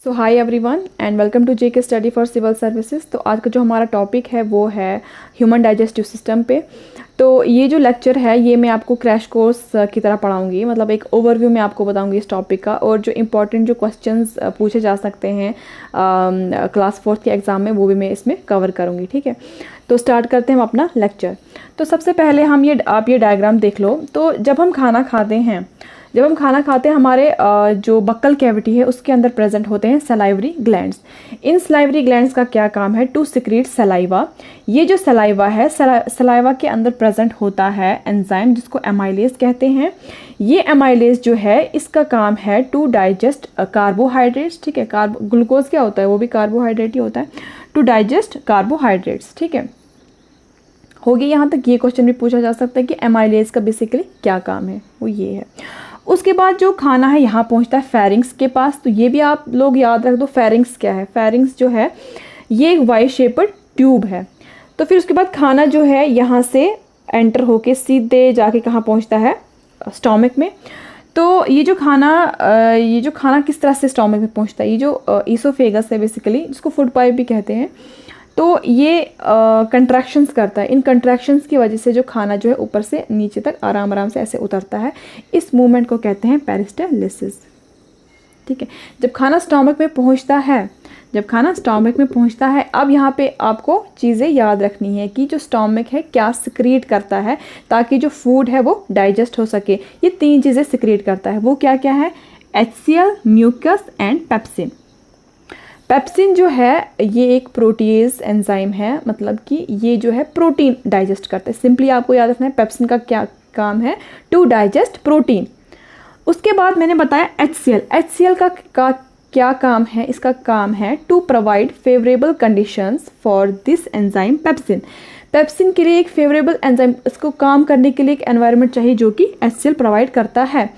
So hi everyone and welcome to JK study for civil services. तो आज का जो हमारा टॉपिक है वो है ह्यूमन डाइजेस्टिव सिस्टम पे। तो ये जो लेक्चर है ये मैं आपको क्रैश कोर्स की तरह पढ़ाऊंगी, मतलब एक ओवरव्यू में आपको बताऊंगी इस टॉपिक का, और जो इम्पोर्टेंट जो क्वेश्चंस पूछे जा सकते हैं क्लास 4 के एग्ज़ाम में वो भी मैं इसमें कवर करूँगी। ठीक है, तो स्टार्ट करते हैं हम अपना लेक्चर। तो सबसे पहले आप ये डायग्राम देख लो। तो जब हम खाना खाते हैं हमारे जो बक्कल कैविटी है उसके अंदर प्रेजेंट होते हैं सलाइवरी ग्लैंड्स। इन सलाइवरी ग्लैंड्स का क्या काम है? To secrete saliva. ये जो सलाइवा है, सलाइवा के अंदर प्रेजेंट होता है एंजाइम जिसको एमाइलेज कहते हैं। ये एमाइलेज जो है इसका काम है टू डाइजेस्ट कार्बोहाइड्रेट्स। ठीक है, ग्लूकोज क्या होता है? वो भी कार्बोहाइड्रेट ही होता है। To digest carbohydrates. ठीक है, हो गया यहाँ तक। ये क्वेश्चन भी पूछा जा सकता है कि एमाइलेज का बेसिकली क्या काम है, वो ये है। उसके बाद जो खाना है यहाँ पहुँचता है फेरिंग्स के पास। तो ये भी आप लोग याद रख दो, फेरिंग्स क्या है। फेरिंग्स जो है ये एक वाई शेप्ड ट्यूब है। तो फिर उसके बाद खाना जो है यहाँ से एंटर होके सीधे जाके कहाँ पहुँचता है? स्टोमक में। तो ये जो खाना किस तरह से स्टोमक में पहुँचता है? ये जो ईसोफेगस है बेसिकली, जिसको फूड पाइप भी कहते हैं, तो ये कंट्रैक्शंस करता है। इन कंट्रैक्शंस की वजह से जो खाना जो है ऊपर से नीचे तक आराम आराम से ऐसे उतरता है। इस मूवमेंट को कहते हैं पेरिस्टालिसिस। ठीक है, जब खाना स्टोमक में पहुंचता है, अब यहाँ पे आपको चीज़ें याद रखनी है कि जो स्टोमक है क्या सिक्रीट करता है ताकि जो फूड है वो डाइजेस्ट हो सके। ये 3 चीज़ें सिक्रीट करता है। वो क्या क्या है? HCl, mucus and pepsin. Pepsin जो है ये एक प्रोटीज एंजाइम है, मतलब कि ये जो है प्रोटीन डाइजेस्ट करता है। सिंपली आपको याद रखना है पेप्सिन का क्या काम है? To digest protein. उसके बाद मैंने बताया HCl का क्या काम है? इसका काम है to provide favourable conditions for this enzyme pepsin. Pepsin के लिए एक फेवरेबल एंजाइम, इसको काम करने के लिए एक एनवायरनमेंट चाहिए जो कि HCl प्रोवाइड करता है।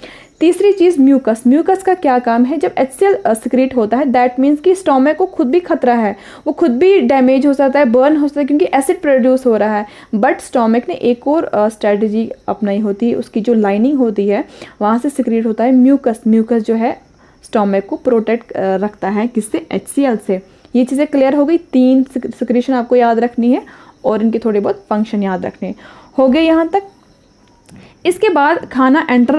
तीसरी चीज़ म्यूकस का क्या काम है? जब HCl सिक्रेट होता है दैट मीन्स कि स्टोमक को खुद भी खतरा है, वो खुद भी डैमेज हो सकता है, बर्न हो सकता है, क्योंकि एसिड प्रोड्यूस हो रहा है। बट स्टोमक ने एक और स्ट्रेटजी अपनाई होती है, उसकी जो लाइनिंग होती है वहाँ से सिक्रेट होता है म्यूकस जो है स्टोमक को प्रोटेक्ट रखता है। किससे? HCl से। ये चीज़ें क्लियर हो गई। 3 सिक्रेशन आपको याद रखनी है और इनके थोड़े बहुत फंक्शन याद रखने हो गए यहाँ तक। इसके बाद खाना एंटर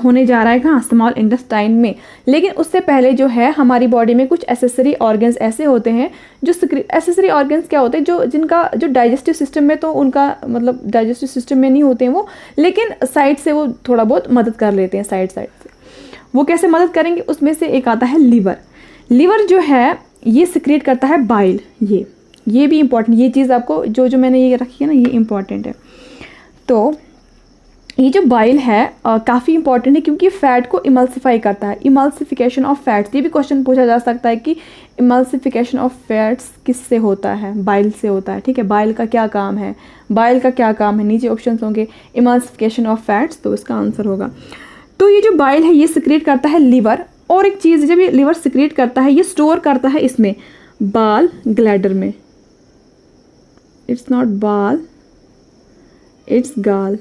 होने जा रहा है कहाँ? स्मॉल इंटेस्टाइन में। लेकिन उससे पहले जो है हमारी बॉडी में कुछ एसेसरी ऑर्गन्स ऐसे होते हैं जो एसेसरी ऑर्गन्स क्या होते हैं? जो डाइजेस्टिव सिस्टम में, तो उनका मतलब डाइजेस्टिव सिस्टम में नहीं होते हैं वो, लेकिन साइड से वो थोड़ा बहुत मदद कर लेते हैं, साइड से। वो कैसे मदद करेंगे? उसमें से एक आता है लिवर जो है ये सिक्रेट करता है बाइल। ये भी इंपॉर्टेंट, ये चीज़ आपको जो मैंने ये रखी है ना, ये इंपॉर्टेंट है। तो ये जो बाइल है काफ़ी इंपॉर्टेंट है क्योंकि फैट को इमल्सिफाई करता है। इमल्सिफिकेशन ऑफ फैट्स, ये भी क्वेश्चन पूछा जा सकता है कि इमल्सिफिकेशन ऑफ फैट्स किससे होता है? बाइल से होता है। ठीक है, बाइल का क्या काम है? नीचे ऑप्शंस होंगे इमल्सिफिकेशन ऑफ फैट्स, तो इसका आंसर होगा। तो ये जो बाइल है ये सिक्रेट करता है लिवर। और एक चीज़, जब ये लिवर सिक्रेट करता है ये स्टोर करता है इसमें बाल ग्लैडर में। इट्स नॉट बाल, it's gall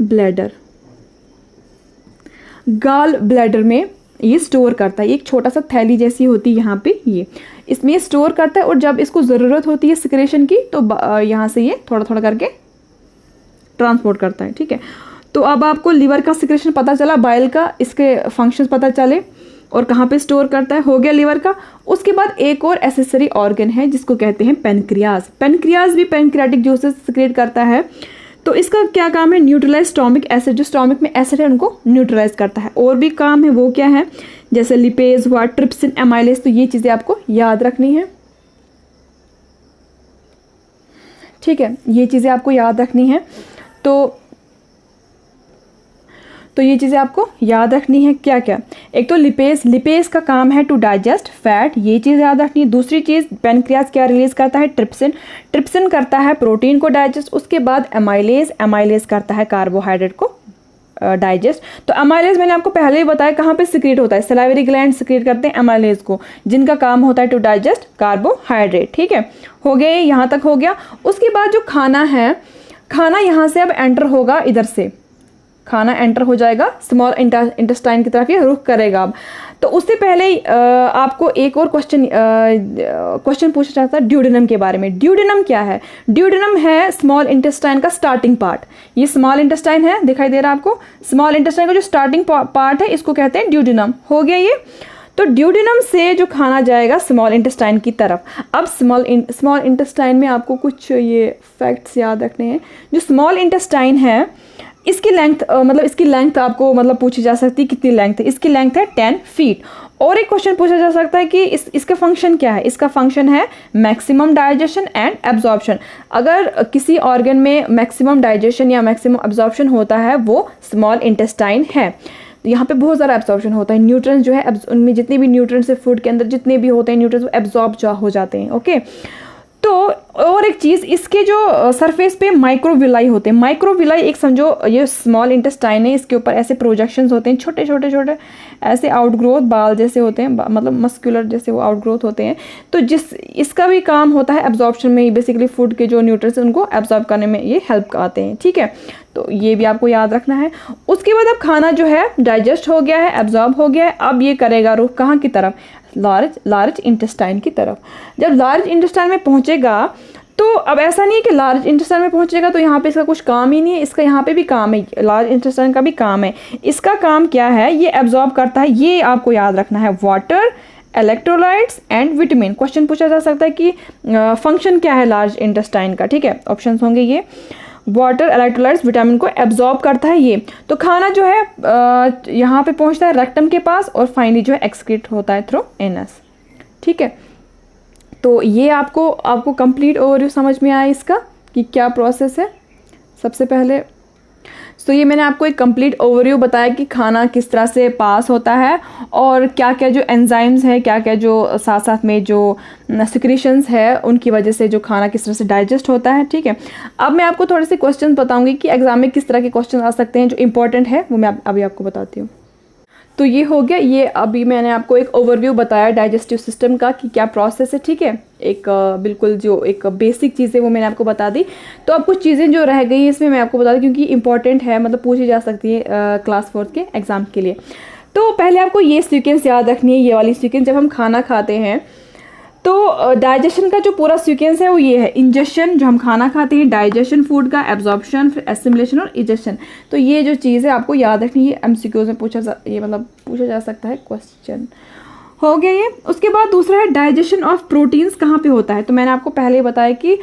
bladder. Gall bladder में ये स्टोर करता है। एक छोटा सा थैली जैसी होती है यहाँ पे, ये इसमें स्टोर करता है। और जब इसको ज़रूरत होती है सिक्रेशन की तो यहाँ से ये थोड़ा थोड़ा करके ट्रांसपोर्ट करता है। ठीक है, तो अब आपको लिवर का सिक्रेशन पता चला, बाइल का इसके फंक्शंस पता चले और कहाँ पे स्टोर करता है, हो गया लिवर का। उसके बाद एक और एसेसरी ऑर्गन है जिसको कहते हैं पेनक्रियाज भी पेनक्रियाटिक जूसेस सिक्रेट करता है। तो इसका क्या काम है? न्यूट्रलाइज स्टोमिक एसिड, जो स्टोमिक में एसिड है उनको न्यूट्रलाइज करता है। और भी काम है, वो क्या है? जैसे लिपेज हुआ, ट्रिप्सिन, एमाइलेज। तो ये चीज़ें आपको याद रखनी है। ठीक है, ये चीज़ें आपको याद रखनी है। तो ये चीज़ें आपको याद रखनी है क्या क्या? एक तो लिपेज का काम है टू डाइजेस्ट फैट, ये चीज़ याद रखनी है। दूसरी चीज़ पेनक्रियाज क्या रिलीज करता है? ट्रिप्सिन करता है प्रोटीन को डाइजेस्ट। उसके बाद एमाइलेज करता है कार्बोहाइड्रेट को डाइजेस्ट। तो एमाइलेज मैंने आपको पहले ही बताया कहाँ पे सिक्रेट होता है? सलाइवरी ग्लैंड सिक्रेट करते हैं एमाइलेज को, जिनका काम होता है टू डाइजेस्ट कार्बोहाइड्रेट। ठीक है, हो गए, यहाँ तक हो गया। उसके बाद जो खाना है, खाना यहाँ से अब एंटर होगा इधर से, खाना एंटर हो जाएगा स्मॉल इंटेस्टाइन की तरफ ये रुख करेगा। अब तो उससे पहले आपको एक और क्वेश्चन पूछा जाता है ड्यूडेनम के बारे में। ड्यूडेनम क्या है? ड्यूडेनम है स्मॉल इंटेस्टाइन का स्टार्टिंग पार्ट। ये स्मॉल इंटेस्टाइन है, दिखाई दे रहा है आपको? स्मॉल इंटेस्टाइन का जो स्टार्टिंग पार्ट है इसको कहते हैं ड्यूडेनम। हो गया ये। तो ड्यूडेनम से जो खाना जाएगा स्मॉल इंटेस्टाइन की तरफ। अब स्मॉल इंटेस्टाइन में आपको कुछ ये फैक्ट्स याद रखने हैं। जो स्मॉल इंटेस्टाइन है इसकी लेंथ इसकी लेंथ आपको पूछी जा सकती है कितनी लेंथ है। इसकी लेंथ है 10 फीट। और एक क्वेश्चन पूछा जा सकता है कि इसका फंक्शन क्या है? इसका फंक्शन है मैक्सिमम डाइजेशन एंड एब्जॉर्प्शन। अगर किसी ऑर्गन में मैक्सिमम डाइजेशन या मैक्सिमम एब्जॉर्प्शन होता है वो स्मॉल इंटेस्टाइन है। यहाँ पे बहुत सारा एब्जॉर्प्शन होता है। न्यूट्रिएंट्स जो है उनमें जितने भी न्यूट्रिएंट्स है फूड के अंदर जितने भी होते हैं न्यूट्रिएंट्स वो एब्जॉर्ब हो जाते हैं। ओके। तो और एक चीज़, इसके जो सरफेस पे माइक्रोविलाई होते हैं। माइक्रोविलाई एक समझो ये स्मॉल इंटेस्टाइन है, इसके ऊपर ऐसे प्रोजेक्शंस होते हैं छोटे छोटे छोटे ऐसे आउटग्रोथ बाल जैसे होते हैं, मस्कुलर जैसे वो आउटग्रोथ होते हैं। तो इसका भी काम होता है एब्जॉर्प्शन में, बेसिकली फूड के जो न्यूट्रिएंट्स उनको एब्जॉर्ब करने में ये हेल्प आते हैं। ठीक है, तो ये भी आपको याद रखना है। उसके बाद अब खाना जो है डाइजेस्ट हो गया है, एब्जॉर्ब हो गया है। अब ये करेगा रुख कहाँ की तरफ? लार्ज इंटेस्टाइन की तरफ। जब लार्ज इंटेस्टाइन में पहुंचेगा तो अब ऐसा नहीं है कि लार्ज इंटेस्टाइन में पहुंचेगा तो यहाँ पे इसका कुछ काम ही नहीं है, इसका यहाँ पे भी काम है, लार्ज इंटेस्टाइन का भी काम है। इसका काम क्या है? ये एब्जॉर्ब करता है, ये आपको याद रखना है, water, electrolytes and vitamin. Question पूछा जा सकता है कि फंक्शन क्या है लार्ज इंटेस्टाइन का। ठीक है, ऑप्शंस होंगे ये वाटर, इलेक्ट्रोलाइट्स, विटामिन को एब्जॉर्ब करता है ये। तो खाना जो है यहाँ पे पहुँचता है रेक्टम के पास और फाइनली जो है एक्सक्रीट होता है थ्रू एनस। ठीक है, तो ये आपको कंप्लीट ओवरव्यू समझ में आया इसका कि क्या प्रोसेस है। सबसे पहले तो ये मैंने आपको एक कंप्लीट ओवरव्यू बताया कि खाना किस तरह से पास होता है और क्या क्या जो एंजाइम्स है, क्या क्या जो साथ साथ में जो सिक्रीशंस है उनकी वजह से जो खाना किस तरह से डाइजेस्ट होता है। ठीक है, अब मैं आपको थोड़े से क्वेश्चन बताऊंगी कि एग्जाम में किस तरह के क्वेश्चन आ सकते हैं जो इंपॉर्टेंट है, वो मैं अभी आपको बताती हूँ। तो ये हो गया, ये अभी मैंने आपको एक ओवरव्यू बताया डाइजेस्टिव सिस्टम का कि क्या प्रोसेस है। ठीक है, एक बिल्कुल जो एक बेसिक चीज़ें वो मैंने आपको बता दी। तो अब कुछ चीज़ें जो रह गई इसमें मैं आपको बता दी क्योंकि इंपॉर्टेंट है, पूछी जा सकती है क्लास 4 के एग्ज़ाम के लिए। तो पहले आपको ये सीक्वेंस याद रखनी है, ये वाली सीक्वेंस। जब हम खाना खाते हैं तो डाइजेशन का जो पूरा सीक्वेंस है वो ये है, इंजेशन जो हम खाना खाते हैं, डाइजेशन फूड का, एब्जॉर्प्शन, फिर एसिमिलेशन और इजेशन। तो ये जो चीज़ है आपको याद रखनी है, एमसीक्यूज में पूछा जा सकता है क्वेश्चन। हो गया ये। उसके बाद दूसरा है डाइजेशन ऑफ प्रोटीन्स कहाँ पे होता है। तो मैंने आपको पहले बताया कि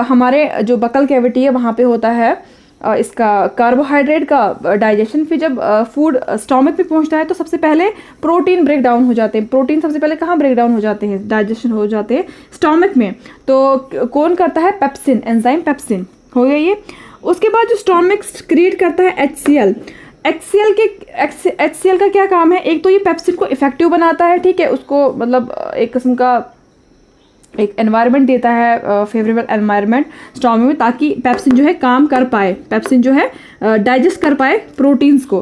हमारे जो बकल कैविटी है वहाँ पे होता है इसका कार्बोहाइड्रेट का डाइजेशन। फिर जब फूड स्टोमक पे पहुंचता है तो सबसे पहले प्रोटीन ब्रेक डाउन हो जाते हैं। प्रोटीन सबसे पहले कहाँ ब्रेक डाउन हो जाते हैं? डाइजेशन हो जाते हैं स्टोमक में। तो कौन करता है? Pepsin, enzyme pepsin. हो गया ये। उसके बाद जो स्टोमक क्रिएट करता है HCl। HCl का क्या काम है? एक तो ये पेप्सिन को इफेक्टिव बनाता है। ठीक है, उसको एक किस्म का एक एनवायरनमेंट देता है, फेवरेबल एनवायरनमेंट स्टोमक में, ताकि पेप्सिन जो है काम कर पाए, पेप्सिन जो है डाइजेस्ट कर पाए प्रोटीन्स को।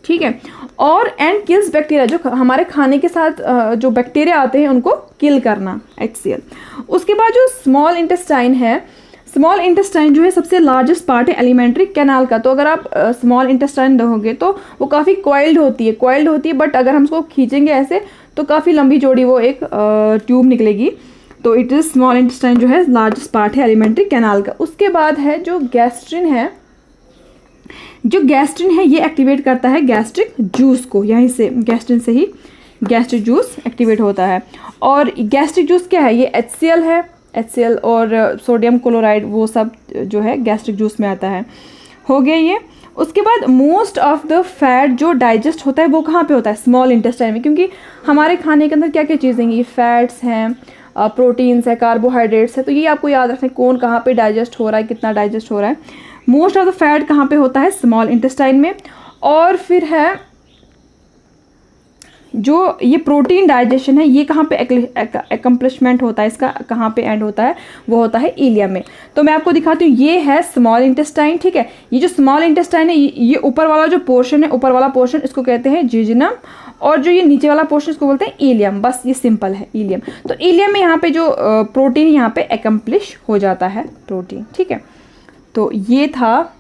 ठीक है, और एंड किल्स बैक्टीरिया, जो हमारे खाने के साथ जो बैक्टीरिया आते हैं उनको किल करना, HCl। उसके बाद जो स्मॉल इंटेस्टाइन है, स्मॉल इंटेस्टाइन जो है सबसे लार्जेस्ट पार्ट है एलिमेंट्री कैनाल का। तो अगर आप स्मॉल इंटेस्टाइन रहोगे तो वो काफ़ी कॉइल्ड होती है, बट अगर हम उसको खींचेंगे ऐसे तो काफ़ी लंबी चौड़ी वो एक ट्यूब निकलेगी। तो इट इज़ स्मॉल इंटेस्टाइन जो है लार्जेस्ट पार्ट है एलिमेंट्री कैनाल का। उसके बाद है जो गैस्ट्रिन है, ये एक्टिवेट करता है गैस्ट्रिक जूस को। यहीं से गैस्ट्रिन से ही गैस्ट्रिक जूस एक्टिवेट होता है। और गैस्ट्रिक जूस क्या है? ये HCl है, HCl और सोडियम क्लोराइड, वो सब जो है गैस्ट्रिक जूस में आता है। हो गया ये। उसके बाद मोस्ट ऑफ द फैट जो डाइजेस्ट होता है वो कहाँ पे होता है? स्मॉल इंटेस्टाइन में। क्योंकि हमारे खाने के अंदर क्या क्या चीज़ें हैं? ये फैट्स हैं, प्रोटीन्स है, कार्बोहाइड्रेट्स है। तो ये आपको याद रखना है कौन कहाँ पे डाइजेस्ट हो रहा है, कितना डाइजेस्ट हो रहा है। मोस्ट ऑफ द फैट कहाँ पे होता है? स्मॉल इंटेस्टाइन में। और फिर है जो ये प्रोटीन डाइजेशन है, ये कहाँ पे एकम्प्लिशमेंट होता है, इसका कहाँ पे एंड होता है? वो होता है इलियम में। तो मैं आपको दिखाती हूँ, ये है स्मॉल इंटेस्टाइन। ठीक है, ये जो स्मॉल इंटेस्टाइन है, ये ऊपर वाला जो पोर्शन है, ऊपर वाला पोर्शन इसको कहते हैं जिजनम, और जो ये नीचे वाला पोर्शन इसको बोलते हैं इलियम। बस ये सिंपल है, इलियम। तो इलियम में यहाँ पे जो प्रोटीन यहाँ पे एकम्प्लिश हो जाता है प्रोटीन। ठीक है, तो ये था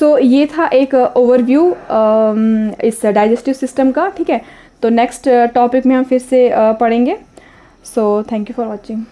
सो ये था एक ओवरव्यू इस डाइजेस्टिव सिस्टम का, ठीक है। तो नेक्स्ट टॉपिक में हम फिर से पढ़ेंगे। So thank you for watching.